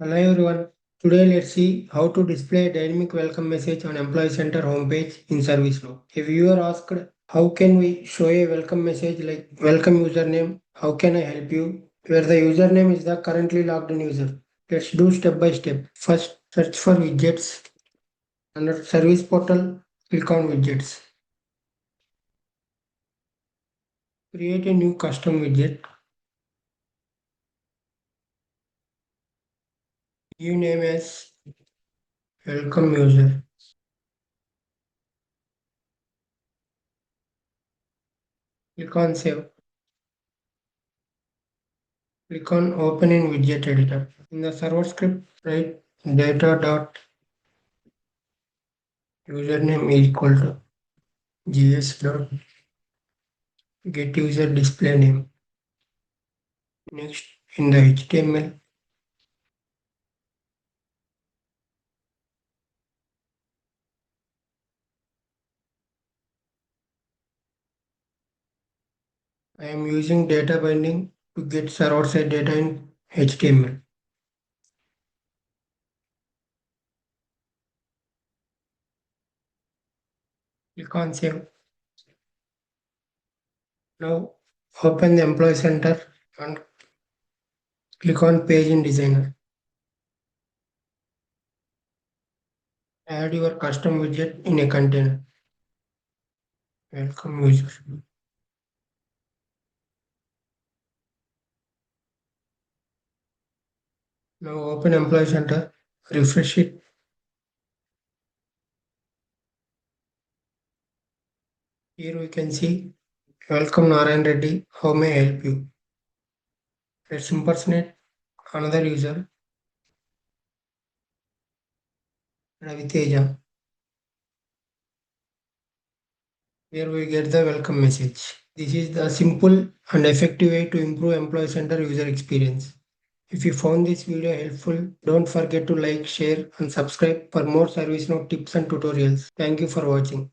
Hello everyone. Today let's see how to display a dynamic welcome message on Employee Center homepage in ServiceNow. A viewer asked, how can we show a welcome message like welcome username? How can I help you? Where the username is the currently logged in user. Let's do step by step. First, search for widgets. Under service portal, click on widgets. Create a new custom widget. Give name as welcome user. Click on save. Click on open in widget editor. In the server script, write data.username is equal to gs.getUserDisplayName. Next, in the HTML, I am using data binding to get server-side data in HTML. Click on save. Now, open the Employee Center and click on Page in Designer. Add your custom widget in a container. Welcome user. Now open Employee Center, refresh it. Here we can see, welcome Narayan Reddy, how may I help you? Let's impersonate another user, Raviteja. Here we get the welcome message. This is the simple and effective way to improve Employee Center user experience. If you found this video helpful, don't forget to like, share and subscribe for more ServiceNow tips and tutorials. Thank you for watching.